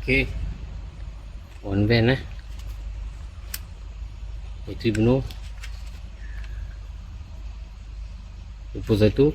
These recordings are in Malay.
Okey, on van bateri penuh 21.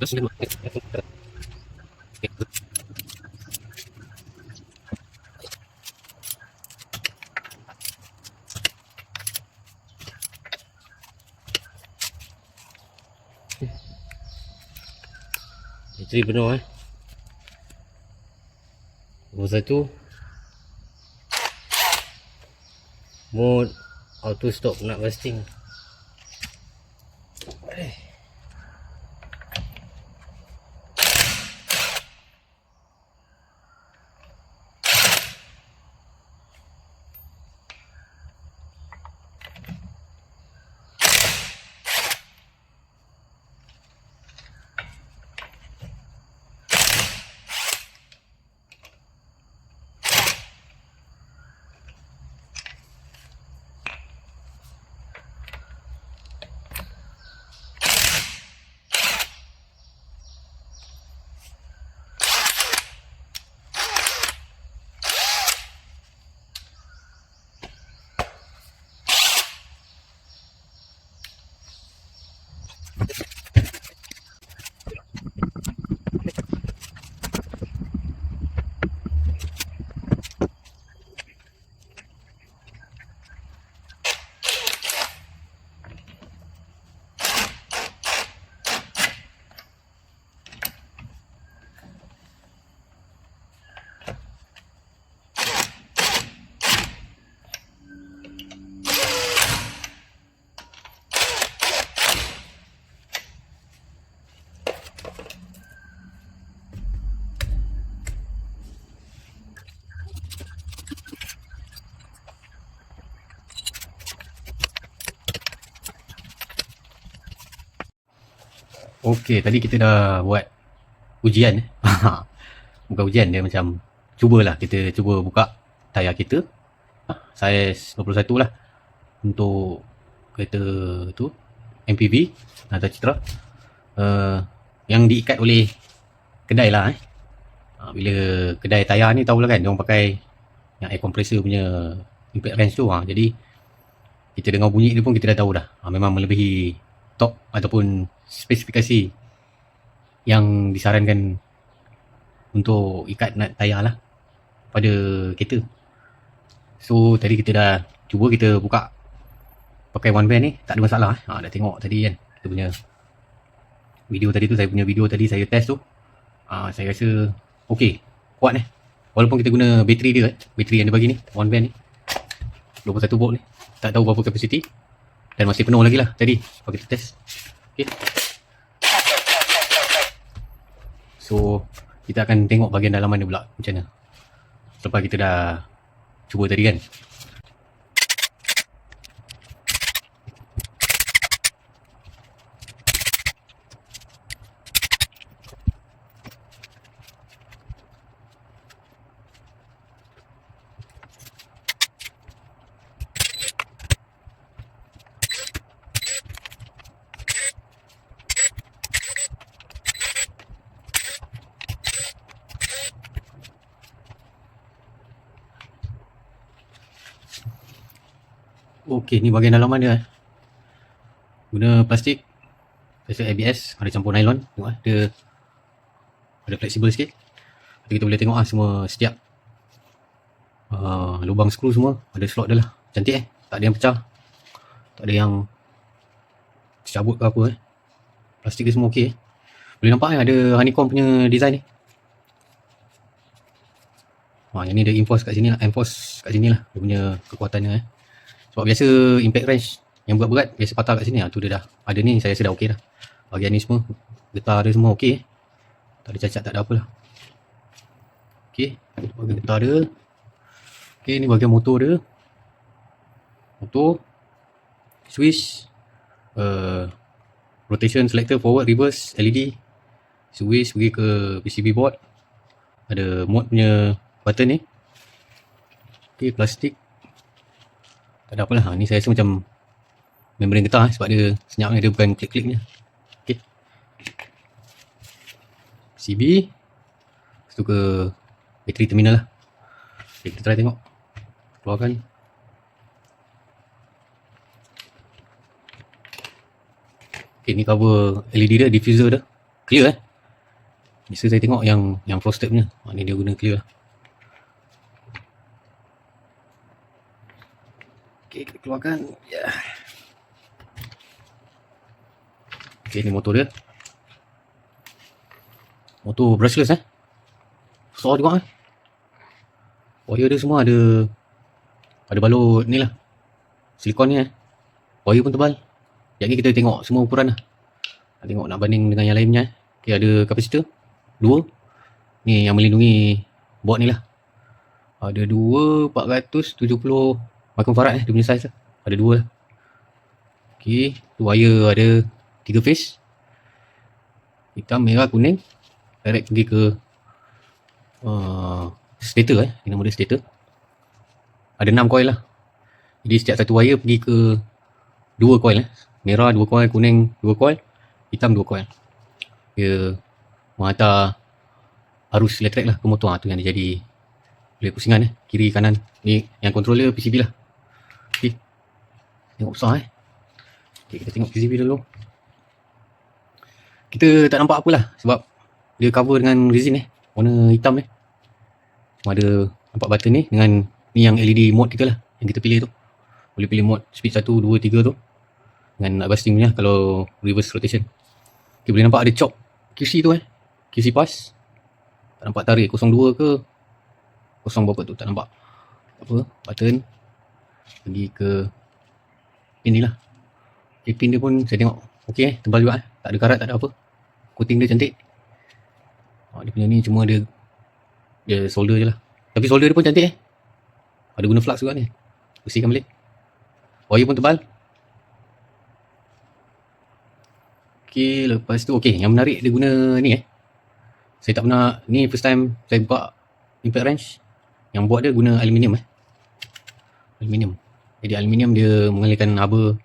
Terus bateri penuh 21. Mode auto stop nak busting. Okey, tadi kita dah buat ujian. Bukan ujian, dia macam cubalah, kita cuba buka tayar kita. Saiz 21 lah untuk kereta tu MPV atau Citra. Yang diikat oleh kedai lah. Bila kedai tayar ni tahulah kan, diorang pakai yang air compressor punya impact wrench tu. Jadi kita dengar bunyi dia pun kita dah tahu dah. Memang melebihi top ataupun spesifikasi yang disarankan untuk ikat nut tayar lah pada kereta. So tadi kita dah cuba, kita buka pakai one van ni, tak ada masalah. Dah tengok tadi kan, kita punya video tadi tu, saya punya video tadi saya test tu. Saya rasa okey, kuat walaupun kita guna bateri dia, bateri yang dia bagi ni, one van ni 21 volt ni, tak tahu berapa kapasiti dan masih penuh lagi lah tadi sebab kita test. Okey, So kita akan tengok bahagian dalaman dia pula macam mana selepas kita dah cuba tadi kan. Okey, ni bahagian dalaman dia. Guna plastik ABS, ada campur nylon. Tengok dia ada fleksibel sikit. Jadi kita boleh tengok semua setiap lubang skru semua ada slot dia lah. Cantik tak ada yang pecah, tak ada yang cabut ke apa Plastik dia semua okey. Boleh nampak ada honeycomb punya design ni. Yang ni dia enforce kat sini lah, dia punya kekuatannya Sebab biasa impact wrench yang berat-berat biasa patah kat sini tu dia dah ada ni, saya rasa dah okey dah. Bahagian ni semua, getah dia semua okey. Tak ada cacat, tak ada apalah. Okey, bahagian getah dia. Okey, ni bahagian motor dia. Motor, switch, rotation selector, forward, reverse, LED, switch pergi ke PCB board. Ada mode punya button ni. Okey, plastik. Tak ada apalah. Ni saya rasa macam membran getah sebab dia senyap ni, dia bukan klik-klik ni. Okey. PCB. Lepas tu ke battery terminal lah. Okay, kita try tengok. Keluarkan. Okay, ni cover LED dia, diffuser dia. Clear Biasa saya tengok yang frosted punya. Ni dia guna clear lah. Okay, kita keluarkan. Okay, ni motor dia. Motor brushless Besar juga Wire dia semua ada balut ni lah, silikon ni Wire pun tebal. Sekejap ni kita tengok semua ukuran lah. Tengok nak banding dengan yang lainnya. Okay, ada kapasitor 2. Ni yang melindungi board ni lah. Ada 470 microfarad dia punya size lah. Ada 2 lah. Okay, tu wire ada 3 phase. Hitam, merah, kuning. Direct pergi ke stator ni nama dia stator. Ada 6 coil lah. Jadi setiap satu wire pergi ke 2 coil Merah 2 coil, kuning 2 coil, hitam 2 coil. Dia menghantar arus elektrik lah ke motor. Tu yang dia jadi boleh pusingan kiri kanan. Ni yang controller PCB lah. Okay, tengok besar okay, kita tengok PCB dulu. Kita tak nampak apalah sebab dia cover dengan resin warna hitam Cuma ada nampak button ni dengan ni yang LED mode kita lah, yang kita pilih tu. Boleh pilih mode speed 1, 2, 3 tu dengan adjusting punya kalau reverse rotation. Okay, boleh nampak ada chop QC tu QC pass. Tak nampak tarik 02 ke 0 berapa tu, tak nampak. Apa button pergi ke pin ni lah. Okay, pin dia pun saya tengok okey tebal juga tak ada karat, tak ada apa. Coating dia cantik. Dia punya ni cuma dia solder je lah. Tapi solder dia pun cantik Ada guna flux juga ni. Bersihkan balik. Wire pun tebal. Okay, lepas tu okay, yang menarik dia guna ni saya tak pernah, ni first time saya buka impact wrench. Yang buat dia guna aluminium aluminium. Jadi aluminium dia mengalirkan haba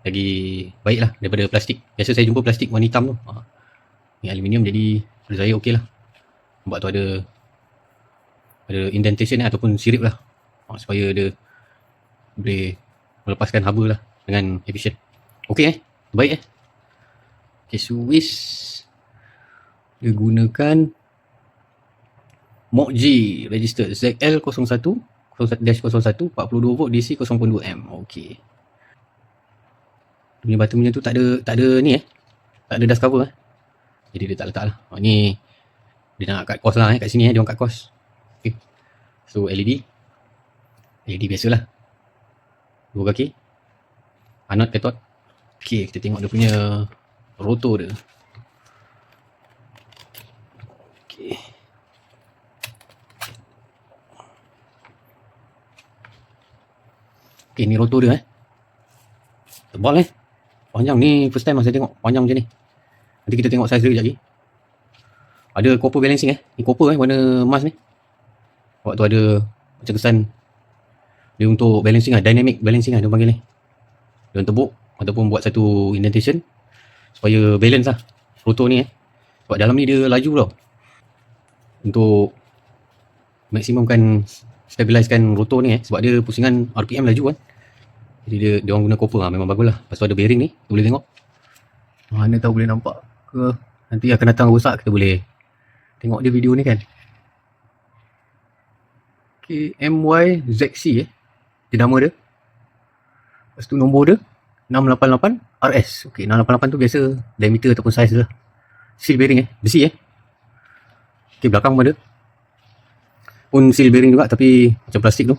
lagi baik lah daripada plastik. Biasa saya jumpa plastik warna hitam tu. Ni aluminium, jadi pada saya okey lah. Nampak tu ada indentation ataupun sirip lah. Supaya dia boleh melepaskan haba lah dengan efisien. Okey baik Okay, switch dia gunakan MOG register ZL01 01-01 42 volt DC 0.2 amp. Okey. Dia punya button punya tu tak ada ni tak ada dust cover Jadi dia tak letak lah. Ni dia nak cut cost lah kat sini dia orang cut cost. Okay. So LED biasalah. 2 kaki. Anode, cathode. Okay, kita tengok dia punya rotor dia. Okay, ni rotor dia tebal panjang ni, first time saya tengok panjang macam ni. Nanti kita tengok size dia sekejap lagi. Ada copper balancing ni copper warna emas ni. Waktu ada macam kesan dia untuk balancing dynamic balancing dia panggil ni. Dia tebuk ataupun buat satu indentation supaya balance rotor ni sebab dalam ni dia laju tau. Untuk maksimumkan stabilizekan rotor ni sebab dia pusingan RPM laju kan. Jadi dia orang guna copper memang bagus lah. Lepas tu ada bearing ni, kita boleh tengok. Mana tahu boleh nampak ke. Nanti akan datang rosak kita boleh tengok dia video ni kan. Okay, MYZC dia nama dia. Lepas tu nombor dia 688 RS. Okay, 688 tu biasa diameter ataupun size lah. Seal bearing besi Okay, belakang pun ada. Pun seal bearing juga tapi macam plastik tu.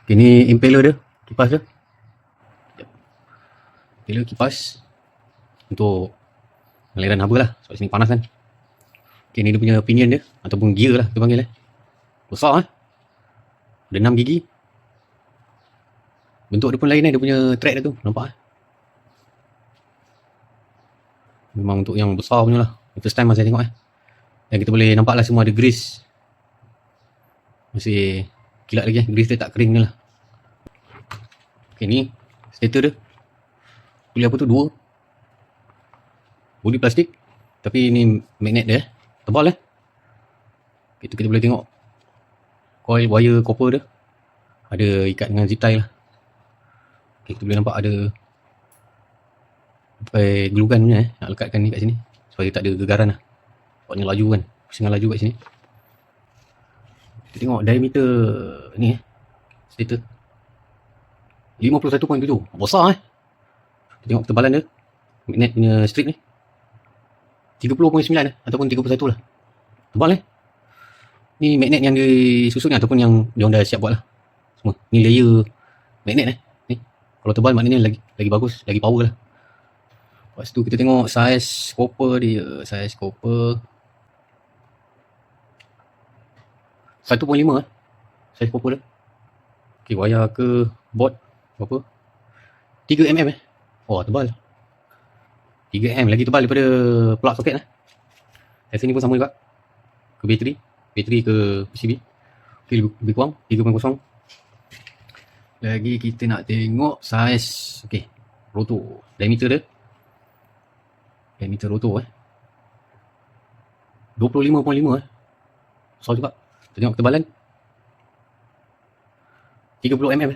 Okay, ni impeller dia, kipas dia. Impeller kipas untuk aliran haba lah sebab sini panas kan. Okay, ni dia punya pinion dia ataupun gear lah dia panggil besar ada 6 gigi. Bentuk dia pun lain dia punya track dia tu, nampak memang untuk yang besar punya lah. First time saya tengok dan kita boleh nampak lah semua ada grease. Masih kilat lagi grease dia tak kering ni lah. Okay, ni stator dia. Kulit apa tu, 2 bodi plastik tapi ni magnet dia tebal kita boleh tengok coil wire copper dia ada ikat dengan zip tie lah. Okay, kita boleh nampak ada glue gun punya nak lekatkan ni kat sini supaya tak ada gegaran lah. Sebabnya laju kan, pusingan laju kat sini. Kita tengok diameter ni stator 51.7, besar Kita tengok ketebalan dia magnet punya strip ni 30.9 ataupun 31 lah. Tebal ni magnet yang disusun ataupun yang diorang dah siap buat lah semua. Ni layer magnet ni. Kalau tebal maknanya lagi bagus, lagi power lah. Lepas tu kita tengok saiz copper dia. Saiz copper 1.5 saiz copper dia. Okay, wayar ke board berapa? 3mm Wah, tebal. 3mm lagi tebal daripada plug socket Yang sini pun sama juga. Ke bateri ke PCB. Okay, lebih kurang 3.0. Lagi kita nak tengok saiz. Okay, rotor. Diameter dia. Diameter rotor 25.5 besar juga. Kita tengok ketebalan 30mm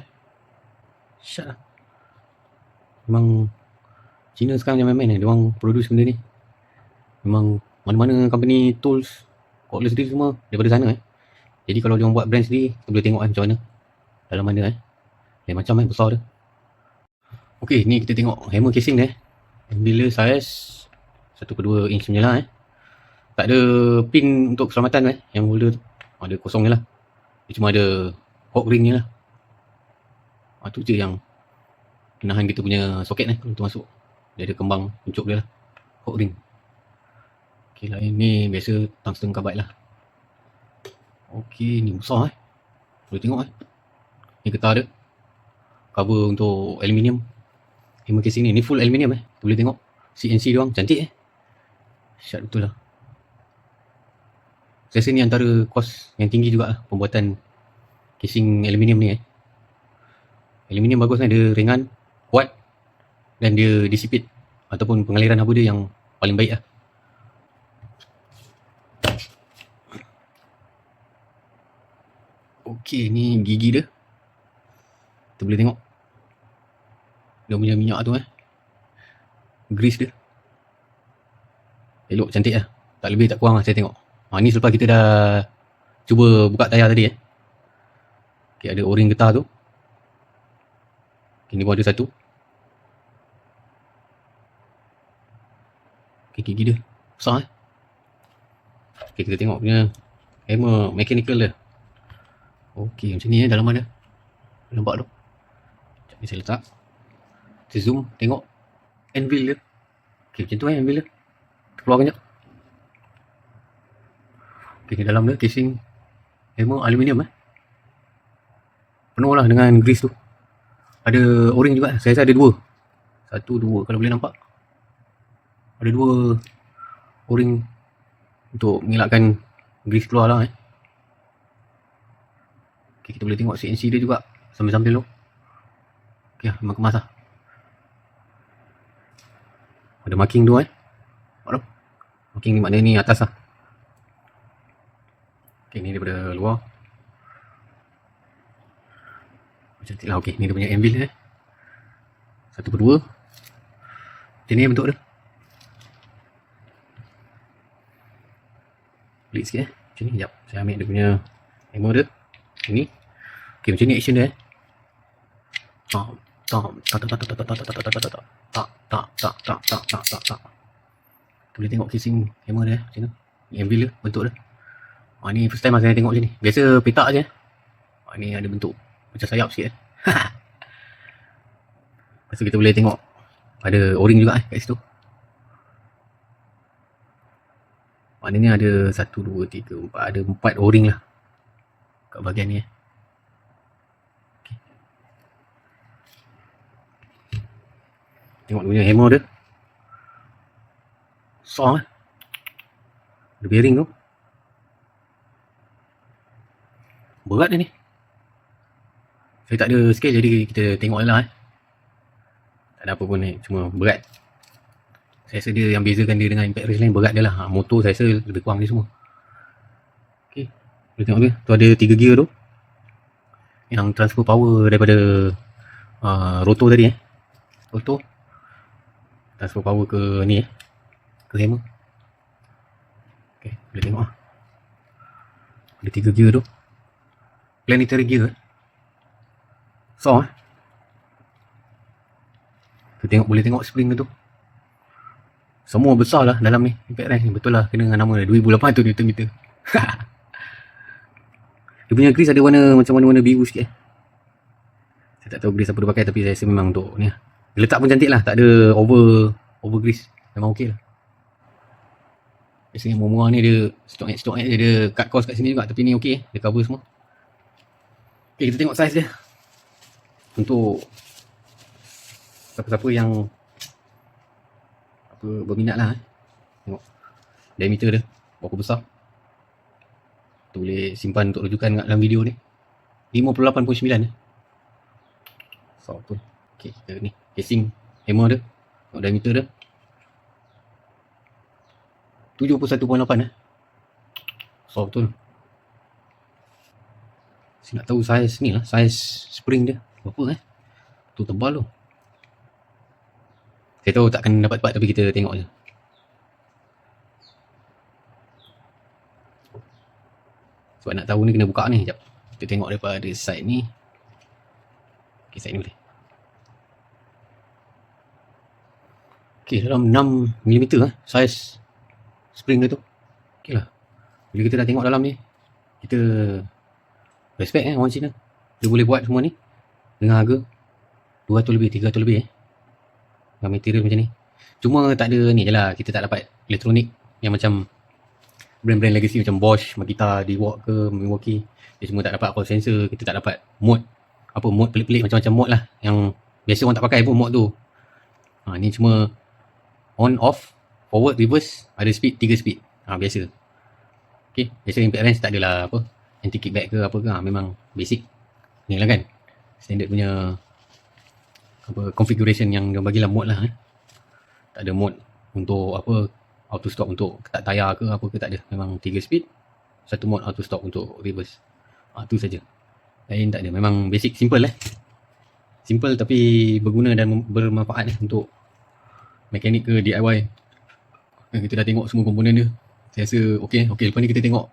Syat lah. Memang Cina sekarang jangan main-main dia orang produce benda ni. Memang mana-mana company tools cordless drill semua daripada sana Jadi kalau dia orang buat brand sendiri, kita boleh tengok macam mana dalam mana lain macam besar dia. Okay, ni kita tengok hammer casing dia. Bila saiz 1/2 inch punya lah Tak ada pin untuk keselamatan yang holder tu. Ada kosong je lah. Dia cuma ada hook ring ni lah. Tu je yang menahan kita punya soket untuk masuk. Dia ada kembang puncuk dia lah, hook ring. Okay, lain ni biasa tungsten carbide lah. Okay, ni besar boleh tengok ni getah dia. Cover untuk aluminium. Hammer casing ni full aluminium boleh tengok CNC dia orang cantik Syat betul lah. Saya rasa ni antara kos yang tinggi juga lah pembuatan casing aluminium ni Aluminium bagus dia ringan, kuat dan dia dissipate ataupun pengaliran haba dia yang paling baik Okey, ni gigi dia. Kita boleh tengok dia punya minyak tu grease dia. Elok, cantik tak lebih tak kurang saya tengok. Ni selepas kita dah cuba buka tayar tadi Okay, ada o-ring getah tu. Okay, ni pun ada satu. Okay, gigi dia besar Okay, kita tengok punya hammer mechanical dia. Okay, macam ni dalaman dia. Nampak tu. Sekejap ni saya letak. Kita zoom, tengok anvil dia. Okay, macam tu anvil dia. Kita keluarkan sekejap. Okay, ni dalam dia casing hammer aluminium penuh lah dengan grease tu. Ada o-ring juga, saya rasa ada 2. 1, 2 kalau boleh nampak. Ada 2 o-ring untuk mengelakkan grease keluar lah. Okay, kita boleh tengok CNC dia juga sambil-sambil tu. Okay, memang kemas lah. Ada marking tu nampak tu? Marking ni maknanya ni atas lah. Okay, ni daripada luar. Cantik lah. Okay, ni dia punya anvil dia. 1/2. Macam ni bentuk dia. Pelik sikit macam ni. Sekejap, saya ambil dia punya hammer dia. Ini. Okay, macam ni action dia. Tak. Kita boleh tengok casing hammer dia macam tu. Ni anvil dia, bentuk dia. Ni first time lah saya tengok macam ni. Biasa petak je. Ni ada bentuk macam sayap sikit. Lepas tu kita boleh tengok ada o-ring juga kat situ. Maknanya ada 1, 2, 3, 4. Ada 4 o-ring lah kat bahagian ni. Okay. Tengok dia punya hammer dia. Saw ada bearing tu. Berat dia ni. Saya tak ada scale jadi kita tengok je lah. Tak ada apa pun ni, cuma berat. Saya rasa dia yang bezakan dia dengan impact wrench lain berat dia lah. Motor saya rasa lebih kurang ni semua. Okay, boleh tengok dia. Tu ada 3 gear tu yang transfer power daripada rotor tadi rotor transfer power ke ni ke hammer. Okay, boleh tengok lah. Ada 3 gear tu. Planetary gear. So kita tengok, boleh tengok spring tu. Semua besar lah dalam ni impact wrench ni. Betul lah kena dengan nama dia 2800 Nm. Dia punya grease ada warna macam warna-warna biru sikit. Saya tak tahu grease apa dia pakai, tapi saya rasa memang untuk ni lah. Dia letak pun cantik lah, tak ada over grease. Memang okey lah. Biasanya murah-murah ni dia stock dia cut cost kat sini juga, tapi ni okey dia cover semua. Okay, kita tengok saiz dia. Untuk siapa-siapa yang berminat lah. Tengok diameter dia berapa besar. Tu boleh simpan untuk rujukan dalam video ni. 58.9 so betul. Okay, kita ni casing hammer dia. Tengok diameter dia 71.8 so betul. Saya nak tahu saiz ni lah, saiz spring dia berapa tu tebal tu. Saya tahu takkan dapat tapi kita tengok je. Sebab nak tahu ni kena buka ni. Sekejap, kita tengok daripada side ni. Okay, side ni boleh. Okay, dalam 6mm saiz spring dia tu. Okay lah. Bila kita dah tengok dalam ni, kita respect orang Cina. Dia boleh buat semua ni dengan harga 200 lebih, 300 lebih dengan material macam ni. Cuma tak ada ni je lah, kita tak dapat elektronik yang macam brand-brand legacy macam Bosch, Makita, Dewalt ke Milwaukee. Dia semua tak dapat call sensor, kita tak dapat mode pelik-pelik macam-macam mode lah yang biasa orang tak pakai pun mode tu. Ni cuma on, off, forward, reverse, ada speed, 3 speed. Biasa. Okay, biasa impact wrench tak adalah anti kickback ke apa ke. Memang basic ni lah kan, standard punya configuration yang dia bagilah mode lah. Tak ada mode untuk auto stop untuk ketat tayar ke apa ke, tak ada. Memang 3 speed, satu mode auto stop untuk reverse. Tu saja. Lain tak ada. Memang basic, simple simple tapi berguna dan bermanfaat untuk mekanik ke DIY. Kita dah tengok semua komponen dia. Saya rasa okey. Lepas ni kita tengok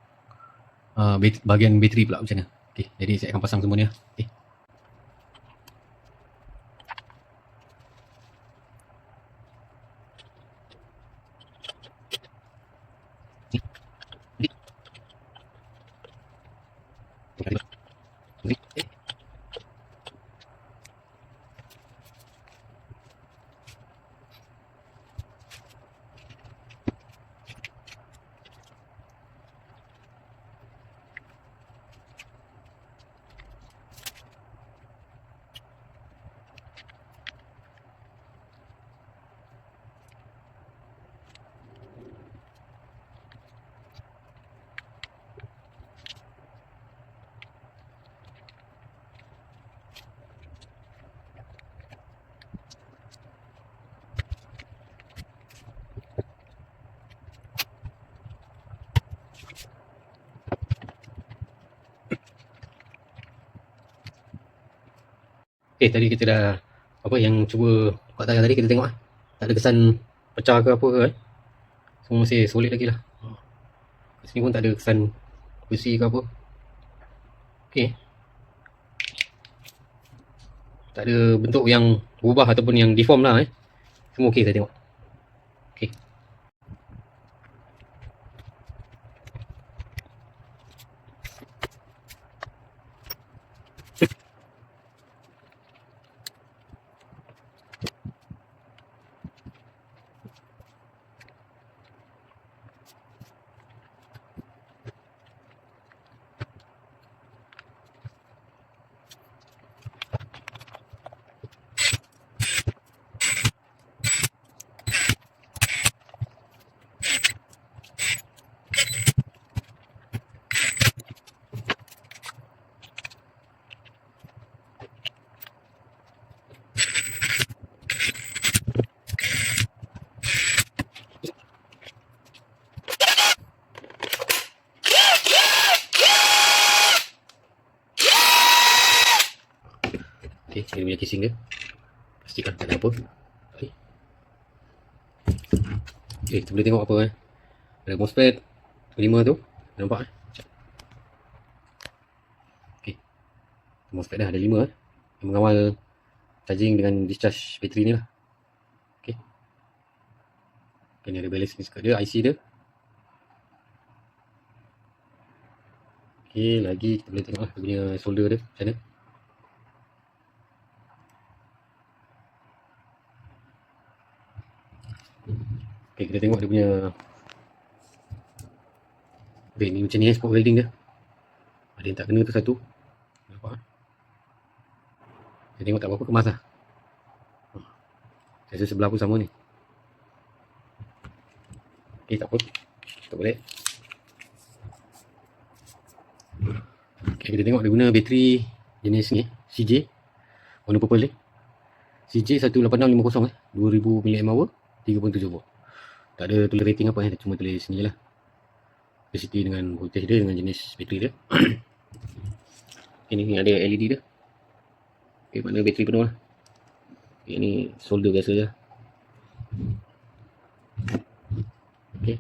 bahagian bateri pula macam mana. Okey, jadi saya akan pasang semua ni lah. Okey. Okay, tadi kita dah apa yang cuba buka tayar tadi kita tengok tak ada kesan pecah ke apa ke semua masih solid lagi lah. Kat sini pun tak ada kesan besi ke apa. Okay, tak ada bentuk yang berubah ataupun yang deform lah semua okay saya tengok. Okay. Okay, dia punya casing dia pastikan tak ada apa. Okay, kita boleh tengok apa ada MOSFET 5 tu nampak Okay, MOSFET dah ada 5 yang mengawal charging dengan discharge bateri ni lah. Okay, ni ada balance ni dia, IC dia. Okay, lagi kita boleh tengok dia punya solder dia macam mana. Okay, kita tengok dia punya okay, ni macam ni spot welding dia. Ada yang tak kena tu satu. Nampak saya tengok tak apa-apa kemas lah. Saya rasa sebelah pun sama ni. Okay, tak apa, kita balik. Okay, kita tengok dia guna bateri jenis ni CJ warna purple ni CJ 18650 2000 mAh 3.7 volt. Tak ada tulis rating apa dia cuma tulis ni je lah capacity dengan voltage dia dengan jenis bateri dia. Okay, ni ada LED dia. Okay, makna bateri penuh lah. Okay, ni solder biasa je. Okay,